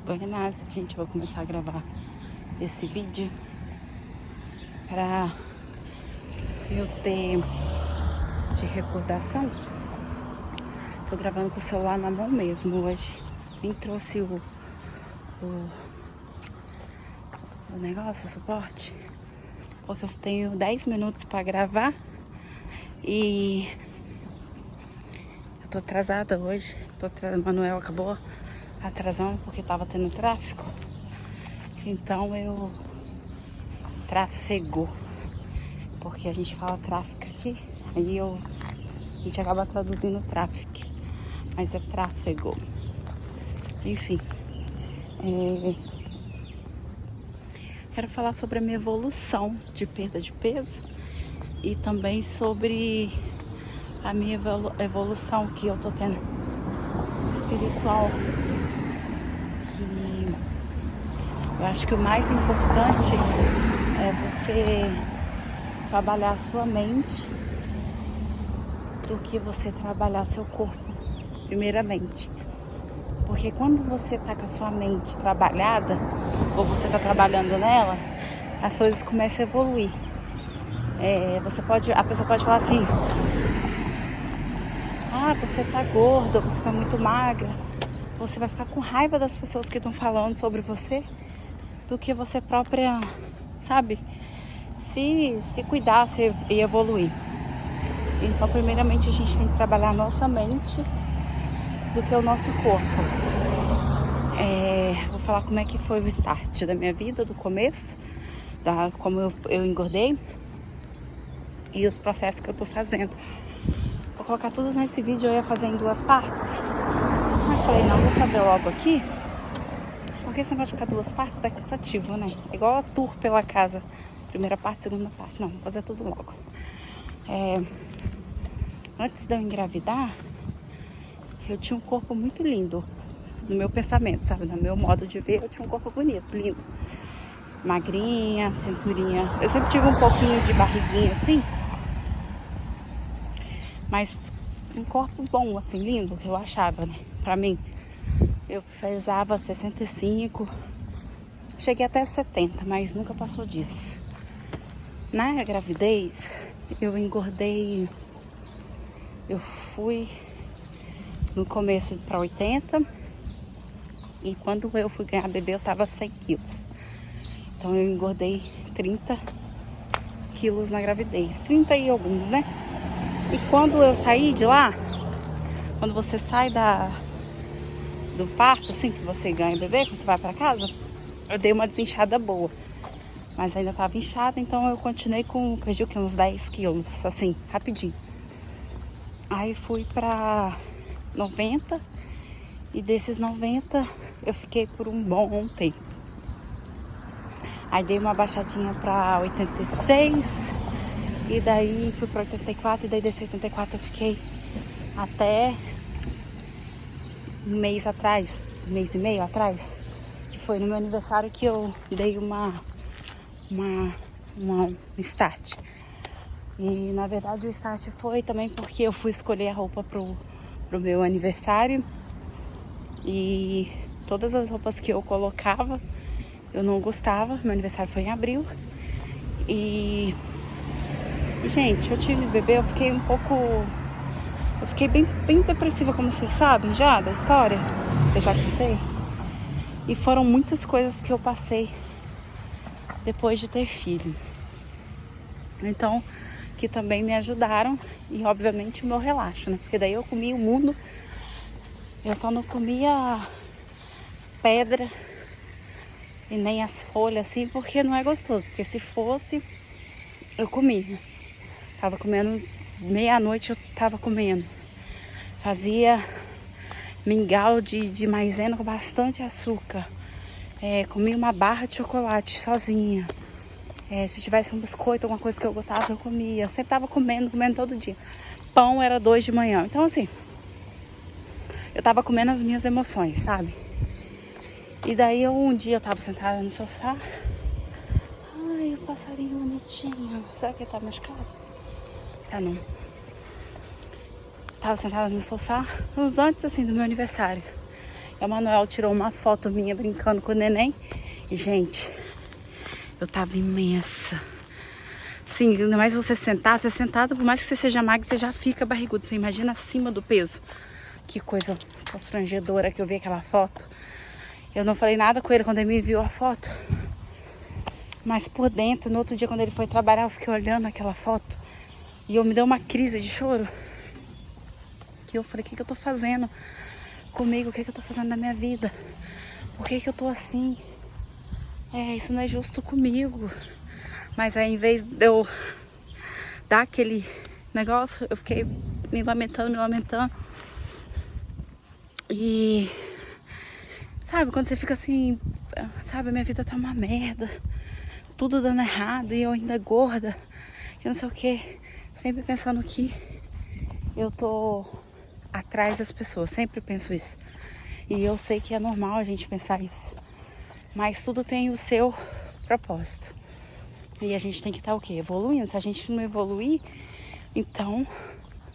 Buenas, gente, vou começar a gravar esse vídeo para eu ter de recordação. Tô gravando com o celular na mão mesmo hoje. Nem trouxe o negócio, o suporte, porque eu tenho 10 minutos para gravar e eu tô atrasada hoje. Manuel acabou atrasando porque tava tendo tráfego. Então eu trafegou, porque a gente fala tráfico aqui, aí a gente acaba traduzindo tráfico, mas é tráfego. Enfim, quero falar sobre a minha evolução de perda de peso e também sobre a minha evolução que eu tô tendo espiritual. E eu acho que o mais importante é você trabalhar a sua mente do que você trabalhar seu corpo, primeiramente. Porque quando você tá com a sua mente trabalhada, ou você tá trabalhando nela, as coisas começam a evoluir. A pessoa pode falar assim: ah, você tá gorda, você tá muito magra. Você vai ficar com raiva das pessoas que estão falando sobre você, do que você própria, sabe, se cuidar e evoluir. Então, primeiramente, a gente tem que trabalhar a nossa mente do que o nosso corpo. Vou falar como é que foi o start da minha vida, do começo, como eu engordei e os processos que eu tô fazendo. Vou colocar tudo nesse vídeo, eu ia fazer em 2 partes, mas falei, não, vou fazer logo aqui, porque esse negócio de ficar 2 partes tá cansativo, né? Igual a tour pela casa, primeira parte, segunda parte. Não, vou fazer tudo logo. Antes de eu engravidar, eu tinha um corpo muito lindo, no meu pensamento, sabe? No meu modo de ver, eu tinha um corpo bonito, lindo. Magrinha, cinturinha. Eu sempre tive um pouquinho de barriguinha assim, mas um corpo bom, assim, lindo, que eu achava, né? Pra mim, eu pesava 65, cheguei até 70, mas nunca passou disso. Na gravidez, eu engordei, eu fui no começo para 80, e quando eu fui ganhar bebê eu tava 100 quilos. Então eu engordei 30 quilos na gravidez, 30 e alguns, né? E quando eu saí de lá, quando você sai do parto, assim, que você ganha bebê, quando você vai pra casa, eu dei uma desinchada boa. Mas ainda tava inchada, então eu continuei perdi o quê? Uns 10 quilos, assim, rapidinho. Aí fui pra 90, e desses 90 eu fiquei por um bom tempo. Aí dei uma baixadinha pra 86, e daí fui pra 84, e daí desse 84 eu fiquei até um mês atrás, um mês e meio atrás, que foi no meu aniversário que eu dei um start. E na verdade o start foi também porque eu fui escolher a roupa pro meu aniversário, e todas as roupas que eu colocava eu não gostava. Meu aniversário foi em abril, e gente, eu tive bebê, eu fiquei bem depressiva, como vocês sabem já da história, eu já contei. E foram muitas coisas que eu passei depois de ter filho. Então, que também me ajudaram, e obviamente o meu relaxo, né? Porque daí eu comia o mundo, eu só não comia pedra e nem as folhas assim, porque não é gostoso. Porque se fosse, eu comia. Tava comendo, meia-noite eu tava comendo. Fazia mingau de maisena com bastante açúcar. Comia uma barra de chocolate sozinha. Se tivesse um biscoito, alguma coisa que eu gostava, eu comia. Eu sempre tava comendo todo dia. Pão era 2 de manhã. Então, assim, eu tava comendo as minhas emoções, sabe? E daí, um dia eu tava sentada no sofá. Ai, o passarinho bonitinho. Será que ele tá machucado? Tá, não. Tava sentada no sofá, uns antes, assim, do meu aniversário. A Manuel tirou uma foto minha brincando com o neném. E, gente, eu tava imensa. Assim, ainda mais você sentada, por mais que você seja magro, você já fica barrigudo. Você imagina acima do peso. Que coisa constrangedora que eu vi aquela foto. Eu não falei nada com ele quando ele me viu a foto. Mas por dentro, no outro dia, quando ele foi trabalhar, eu fiquei olhando aquela foto. E eu me deu uma crise de choro. Que eu falei, o que eu tô fazendo comigo? O que eu tô fazendo na minha vida? Por que eu tô assim? Isso não é justo comigo. Mas aí, em vez de eu dar aquele negócio, eu fiquei me lamentando. E... sabe, quando você fica assim... sabe, a minha vida tá uma merda. Tudo dando errado e eu ainda gorda. E não sei o que. Sempre pensando que eu tô atrás das pessoas. Sempre penso isso. E eu sei que é normal a gente pensar isso. Mas tudo tem o seu propósito. E a gente tem que estar o quê? Evoluindo. Se a gente não evoluir, então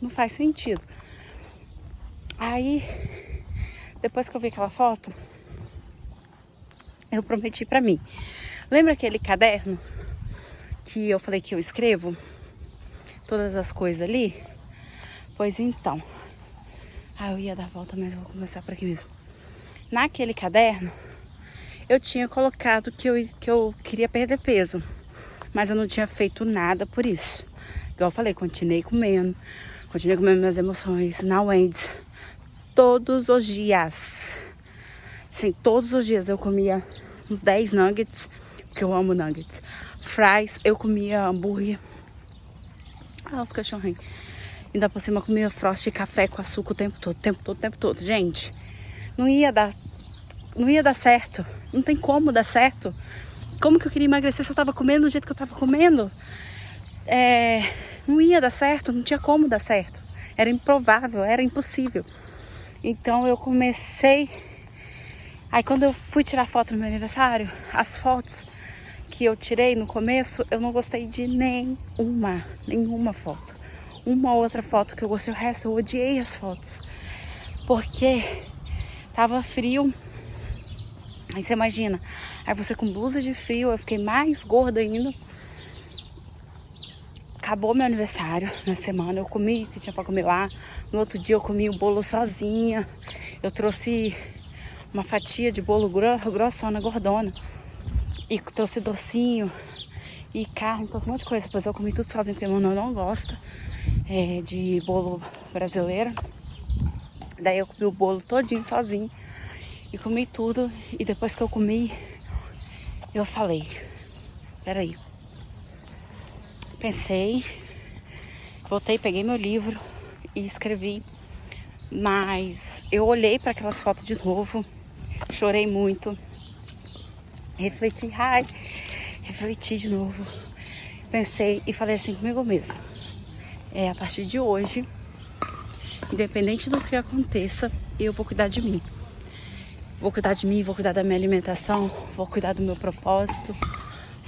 não faz sentido. Aí, depois que eu vi aquela foto, eu prometi pra mim. Lembra aquele caderno que eu falei que eu escrevo? Todas as coisas ali? Pois então. Eu ia dar a volta, mas vou começar por aqui mesmo. Naquele caderno, eu tinha colocado que eu queria perder peso. Mas eu não tinha feito nada por isso. Igual eu falei, continuei comendo minhas emoções na Wendy's. Todos os dias. Sim, todos os dias eu comia uns 10 nuggets, porque eu amo nuggets. Fries, eu comia hambúrguer. Os cachorrinhos. Ainda por cima comia frost e café com açúcar o tempo todo. Gente, não ia dar certo. Não tem como dar certo. Como que eu queria emagrecer se eu tava comendo do jeito que eu tava comendo? Não ia dar certo, não tinha como dar certo. Era improvável, era impossível. Então eu comecei... Aí quando eu fui tirar foto no meu aniversário, as fotos que eu tirei no começo, eu não gostei de nenhuma foto. Uma outra foto que eu gostei, o resto eu odiei as fotos. Porque tava frio. Aí você imagina, aí você com blusa de frio, eu fiquei mais gorda ainda. Acabou meu aniversário na semana, eu comi o que tinha pra comer lá. No outro dia eu comi o bolo sozinha. Eu trouxe uma fatia de bolo grossona, gordona. E trouxe docinho e carne, trouxe um monte de coisa. Depois eu comi tudo sozinho, porque meu irmão não gosta de bolo brasileiro. Daí eu comi o bolo todinho sozinho. E comi tudo, e depois que eu comi, eu falei, peraí. Pensei, voltei, peguei meu livro e escrevi. Mas eu olhei para aquelas fotos de novo, chorei muito, refleti de novo. Pensei e falei assim comigo mesma, a partir de hoje, independente do que aconteça, eu vou cuidar de mim. Vou cuidar de mim, vou cuidar da minha alimentação, vou cuidar do meu propósito.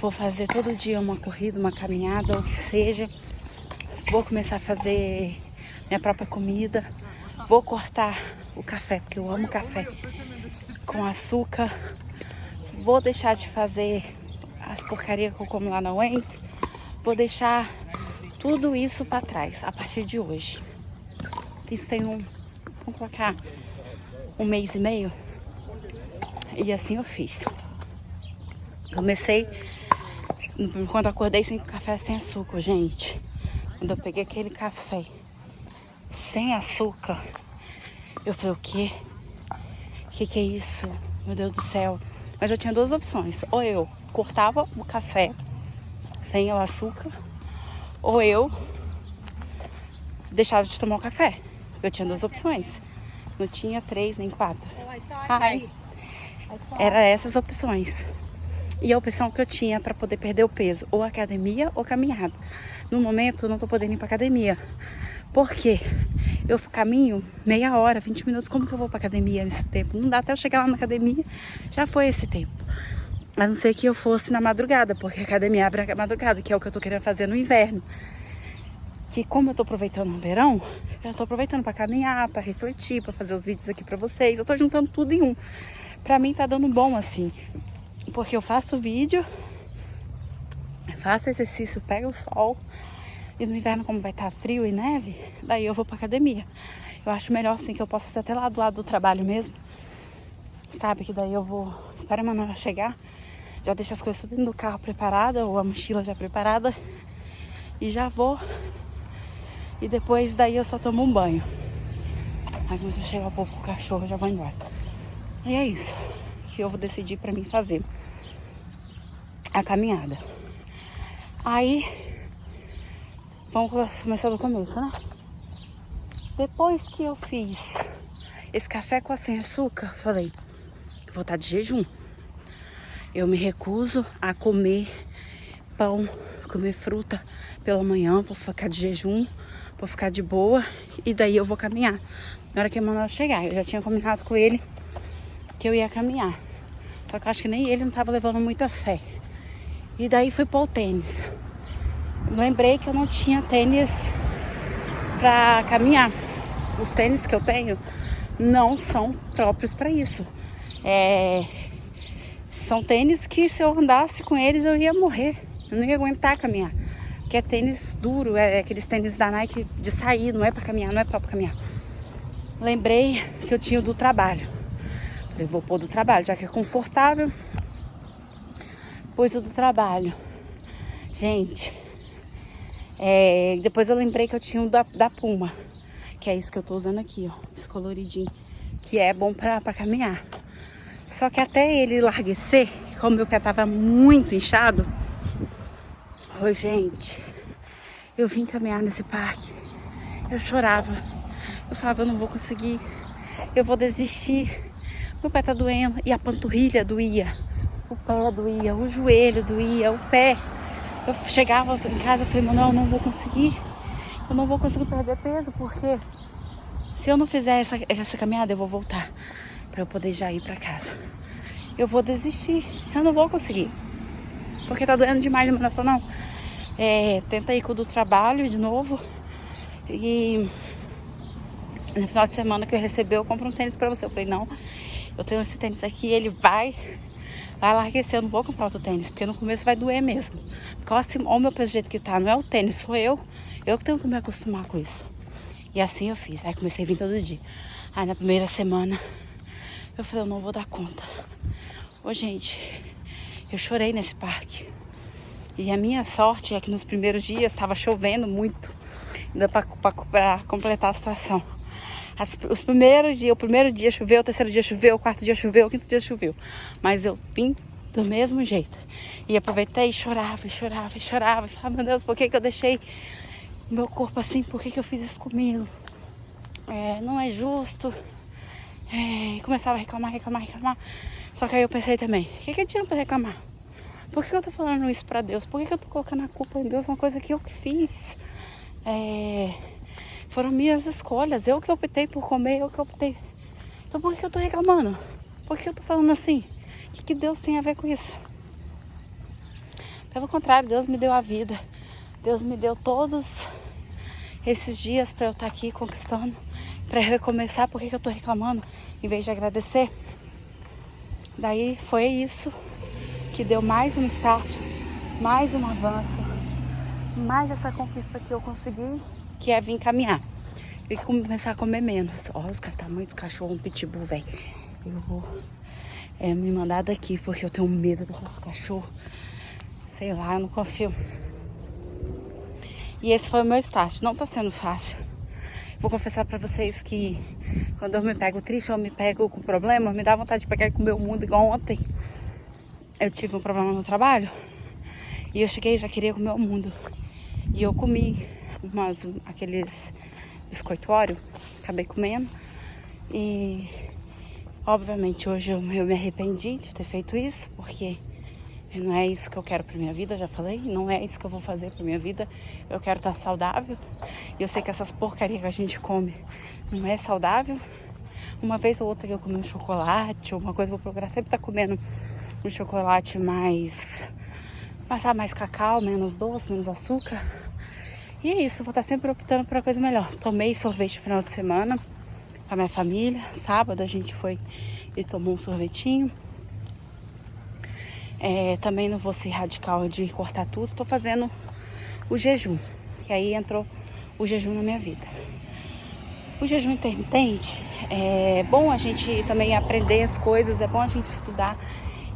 Vou fazer todo dia uma corrida, uma caminhada, o que seja. Vou começar a fazer minha própria comida. Vou cortar o café, porque eu amo café com açúcar. Vou deixar de fazer as porcarias que eu como lá na Wendy's. Vou deixar tudo isso para trás a partir de hoje. Isso tem vamos colocar 1 mês e meio. E assim eu fiz. Comecei, quando acordei sem café sem açúcar, gente. Quando eu peguei aquele café sem açúcar, eu falei, o quê? O que é isso? Meu Deus do céu. Mas eu tinha 2 opções. Ou eu cortava o café sem o açúcar, ou eu deixava de tomar o café. Eu tinha 2 opções. Não tinha 3 nem 4. Era essas opções. E a opção que eu tinha para poder perder o peso, ou academia ou caminhada. No momento eu não tô podendo ir pra academia. Por quê? Eu caminho meia hora, 20 minutos. Como que eu vou pra academia nesse tempo? Não dá até eu chegar lá na academia, já foi esse tempo. A não ser que eu fosse na madrugada, porque a academia abre na madrugada, que é o que eu tô querendo fazer no inverno. que como eu tô aproveitando o verão, eu tô aproveitando pra caminhar, pra refletir, pra fazer os vídeos aqui pra vocês. Eu tô juntando tudo em um. Pra mim tá dando bom assim, porque eu faço vídeo, faço exercício, pego o sol, e no inverno, como vai estar frio e neve, daí eu vou pra academia. Eu acho melhor assim, que eu posso fazer até lá do lado do trabalho mesmo, sabe? Que daí eu vou, espero a Manuela chegar, já deixo as coisas tudo dentro do carro preparada, ou a mochila já preparada, e já vou. E depois daí eu só tomo um banho. Aí quando chegar o povo com o cachorro, eu já vou embora. E é isso que eu vou decidir pra mim fazer. A caminhada. Aí, vamos começar do começo, né? Depois que eu fiz esse café com sem açúcar, falei, vou estar de jejum. Eu me recuso a comer pão, comer fruta pela manhã, vou ficar de jejum, vou ficar de boa, e daí eu vou caminhar. Na hora que a Manuela chegar, eu já tinha combinado com ele que eu ia caminhar. Só que eu acho que nem ele não tava levando muita fé. E daí fui pôr o tênis. Lembrei que eu não tinha tênis pra caminhar. Os tênis que eu tenho não são próprios pra isso. São tênis que se eu andasse com eles eu ia morrer. Eu não ia aguentar caminhar. Porque é tênis duro, é aqueles tênis da Nike de sair, não é pra caminhar, não é pra caminhar. Lembrei que eu tinha o do trabalho. Falei, vou pôr do trabalho, já que é confortável. Pus o do trabalho. Gente, depois eu lembrei que eu tinha o da Puma. Que é isso que eu tô usando aqui, ó. Esse coloridinho. Que é bom pra caminhar. Só que até ele larguecer, como meu pé tava muito inchado. Oi, gente. Eu vim caminhar nesse parque. Eu chorava. Eu falava, eu não vou conseguir. Eu vou desistir. Meu pé tá doendo. E a panturrilha doía. O pé doía. O joelho doía. O pé. Eu chegava em casa e falei, Manuel, eu não vou conseguir. Eu não vou conseguir perder peso, porque se eu não fizer essa caminhada, eu vou voltar pra eu poder já ir pra casa. Eu vou desistir. Eu não vou conseguir. Porque tá doendo demais. A Manuela falou, não. Tenta ir com o do trabalho de novo. E no final de semana que eu receber, eu compro um tênis pra você. Eu falei, não, eu tenho esse tênis aqui, ele vai larguecer. Eu não vou comprar outro tênis, porque no começo vai doer mesmo. Porque olha o meu peso do jeito que tá, não é o tênis, sou eu. Eu que tenho que me acostumar com isso. E assim eu fiz. Aí comecei a vir todo dia. Aí na primeira semana, eu falei, eu não vou dar conta. Ô, gente, eu chorei nesse parque. E a minha sorte é que nos primeiros dias estava chovendo muito. Ainda pra completar a situação. Os primeiros dias, o primeiro dia choveu, o terceiro dia choveu, o quarto dia choveu, o quinto dia choveu. Mas eu vim do mesmo jeito. E aproveitei e chorava, e chorava, e chorava. E falava, meu Deus, por que eu deixei o meu corpo assim? Por que eu fiz isso comigo? Não é justo. E começava a reclamar. Só que aí eu pensei também, o que adianta reclamar? Por que eu tô falando isso pra Deus? Por que eu tô colocando a culpa em Deus? Uma coisa que eu que fiz. Foram minhas escolhas. Eu que optei por comer, eu que optei. Então por que eu tô reclamando? Por que eu tô falando assim? O que Deus tem a ver com isso? Pelo contrário, Deus me deu a vida. Deus me deu todos esses dias pra eu estar aqui conquistando, pra recomeçar. Por que eu tô reclamando em vez de agradecer? Daí foi isso que deu mais um start, mais um avanço, mais essa conquista que eu consegui, que é vir caminhar e começar a comer menos. Ó, os tamanhos do cachorro, um pitbull, velho. Eu vou me mandar daqui, porque eu tenho medo desses cachorros. Sei lá, eu não confio. E esse foi o meu start. Não tá sendo fácil. Vou confessar pra vocês que quando eu me pego triste, eu me pego com problema, me dá vontade de pegar e comer o mundo igual ontem. Eu tive um problema no trabalho e eu cheguei e já queria comer o mundo. E eu comi aqueles biscoito Oreo, acabei comendo. E obviamente hoje eu me arrependi de ter feito isso, porque não é isso que eu quero pra minha vida, eu já falei. Não é isso que eu vou fazer pra minha vida. Eu quero estar saudável. E eu sei que essas porcarias que a gente come não é saudável. Uma vez ou outra que eu comi um chocolate ou uma coisa, eu vou procurar sempre estar comendo um chocolate mais cacau, menos doce, menos açúcar. E é isso, vou estar sempre optando por uma coisa melhor. Tomei sorvete no final de semana com a minha família. Sábado a gente foi e tomou um sorvetinho. Também não vou ser radical de cortar tudo. Tô fazendo o jejum, que aí entrou o jejum na minha vida. O jejum intermitente é bom a gente também aprender as coisas, é bom a gente estudar.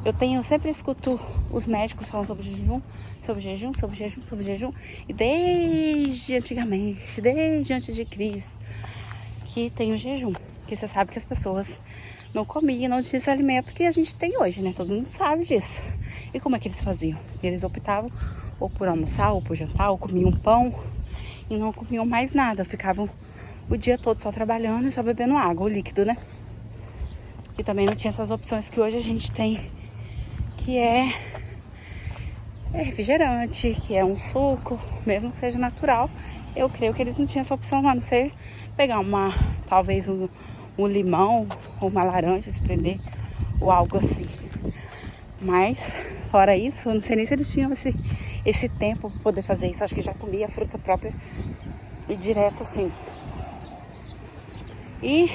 Eu sempre escuto os médicos falando sobre jejum, sobre jejum, sobre jejum, sobre jejum. E desde antigamente, desde antes de Cristo, que tem o jejum. Porque você sabe que as pessoas não comiam, não tinham esse alimento que a gente tem hoje, né? Todo mundo sabe disso. E como é que eles faziam? Eles optavam ou por almoçar, ou por jantar, ou comiam pão e não comiam mais nada. Ficavam o dia todo só trabalhando e só bebendo água, o líquido, né? E também não tinha essas opções que hoje a gente tem, que é refrigerante, que é um suco, mesmo que seja natural. Eu creio que eles não tinham essa opção, a não ser pegar talvez um limão ou uma laranja, espremer ou algo assim. Mas, fora isso, eu não sei nem se eles tinham esse tempo para poder fazer isso. Acho que já comia fruta própria e direto assim. E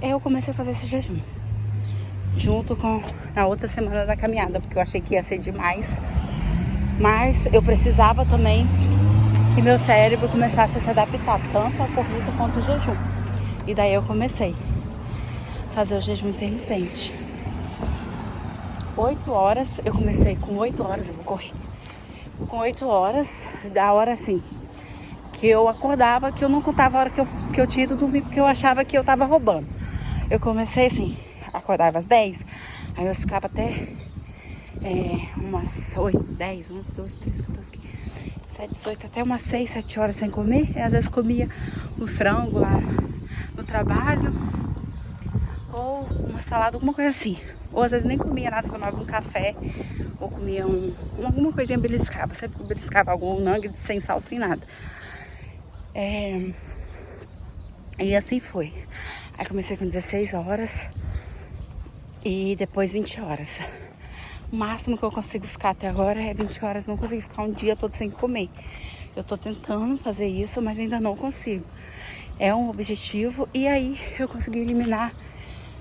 eu comecei a fazer esse jejum junto com a outra semana da caminhada, porque eu achei que ia ser demais. Mas eu precisava também que meu cérebro começasse a se adaptar tanto à corrida quanto ao jejum. E daí eu comecei a fazer o jejum intermitente. 8 horas, eu comecei com 8 horas, eu vou correr. Com 8 horas, da hora assim, que eu acordava, que eu não contava a hora que eu tinha ido dormir, porque eu achava que eu tava roubando. Eu comecei assim, acordava às 10, aí eu ficava até umas 8, 10, 11, 12, 13, 14, 15, 7, 18, até umas 6, 7 horas sem comer. E às vezes comia um frango lá no trabalho, ou uma salada, alguma coisa assim. Ou às vezes nem comia nada, só tomava um café, ou comia alguma coisinha, beliscava. Sempre beliscava algum nugget sem sal, sem nada. E assim foi. Aí comecei com 16 horas e depois 20 horas. O máximo que eu consigo ficar até agora é 20 horas. Não consigo ficar um dia todo sem comer. Eu tô tentando fazer isso, mas ainda não consigo. É um objetivo. E aí eu consegui eliminar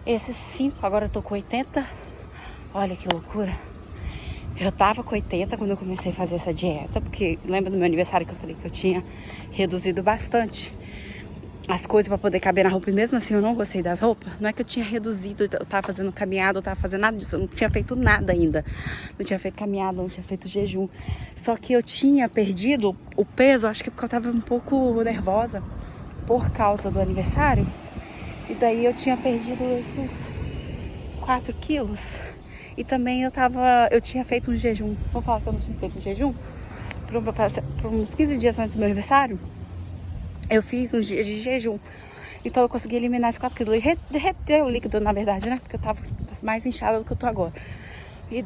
esses 5. Agora eu tô com 80. Olha que loucura. Eu tava com 80 quando eu comecei a fazer essa dieta. Porque lembra do meu aniversário que eu falei que eu tinha reduzido bastante as coisas para poder caber na roupa, e mesmo assim eu não gostei das roupas. Não é que eu tinha reduzido, eu tava fazendo caminhada, eu tava fazendo nada disso, eu não tinha feito nada ainda. Não tinha feito caminhada, não tinha feito jejum. Só que eu tinha perdido o peso, acho que porque eu tava um pouco nervosa por causa do aniversário. E daí eu tinha perdido esses 4 quilos. E também eu tinha feito um jejum. Vou falar que eu não tinha feito um jejum por uns 15 dias antes do meu aniversário. Eu fiz uns dias de jejum. Então eu consegui eliminar esses 4 quilos. E derreteu o líquido, na verdade, né? Porque eu tava mais inchada do que eu tô agora. E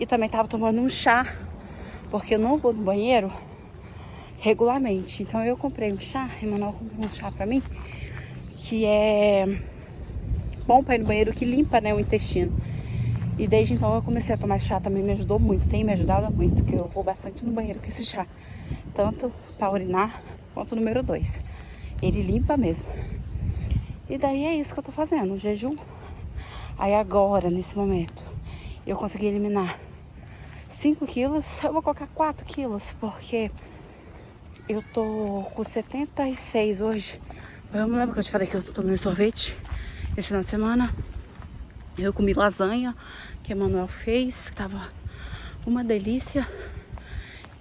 também tava tomando um chá. Porque eu não vou no banheiro regularmente. Então eu comprei um chá. Emanuel comprou um chá pra mim. Que é bom pra ir no banheiro, que limpa, né, o intestino. E desde então eu comecei a tomar esse chá, também me ajudou muito. Tem me ajudado muito, porque eu vou bastante no banheiro com esse chá. Tanto pra urinar quanto o número 2. Ele limpa mesmo. E daí é isso que eu tô fazendo, o jejum. Aí agora, nesse momento, eu consegui eliminar 5 quilos. Eu vou colocar 4 quilos, porque eu tô com 76 hoje. Eu me lembro que eu te falei que eu tomei sorvete esse final de semana. Eu comi lasanha, que a Emanuel fez, que tava uma delícia.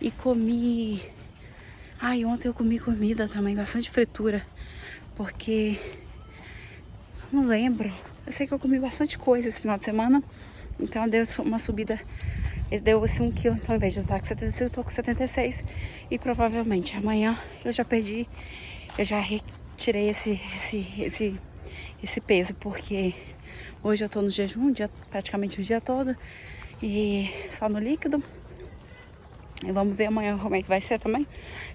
E comi... ontem eu comi comida também, bastante fritura. Porque... não lembro. Eu sei que eu comi bastante coisa esse final de semana. Então deu uma subida. Deu assim 1 quilo. Então ao invés de eu estar com 75, eu tô com 76. E provavelmente amanhã eu já perdi. Eu já retirei esse peso. Porque hoje eu tô no jejum, praticamente o dia todo. E só no líquido. E vamos ver amanhã como é que vai ser também.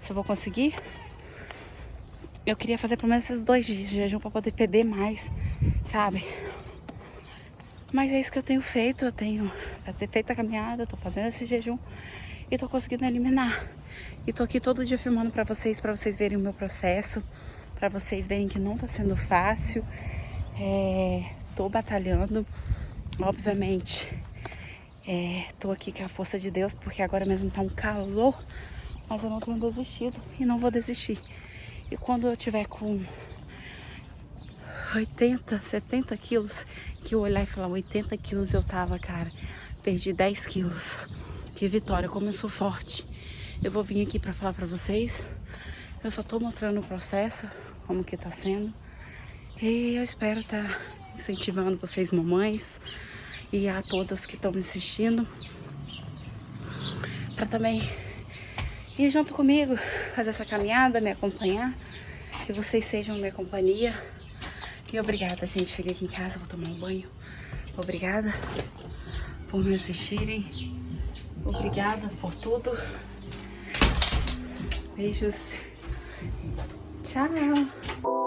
Se eu vou conseguir. Eu queria fazer pelo menos esses 2 dias de jejum pra poder perder mais, sabe? Mas é isso que eu tenho feito. Eu tenho feito a caminhada, tô fazendo esse jejum. e tô conseguindo eliminar. E tô aqui todo dia filmando pra vocês verem o meu processo, pra vocês verem que não tá sendo fácil. Tô batalhando, obviamente. Tô aqui com a força de Deus, porque agora mesmo tá um calor, mas eu não tenho desistido e não vou desistir. E quando eu tiver com 80, 70 quilos, que eu olhar e falar 80 quilos eu tava, cara, perdi 10 quilos. Que vitória, como eu sou forte. Eu vou vir aqui pra falar pra vocês. Eu só tô mostrando o processo, como que tá sendo. E eu espero estar incentivando vocês, mamães, e a todas que estão me assistindo, pra também ir junto comigo, fazer essa caminhada, me acompanhar. Que vocês sejam minha companhia. E obrigada, gente. Cheguei aqui em casa, vou tomar um banho. Obrigada por me assistirem. Obrigada por tudo. Beijos. Tchau.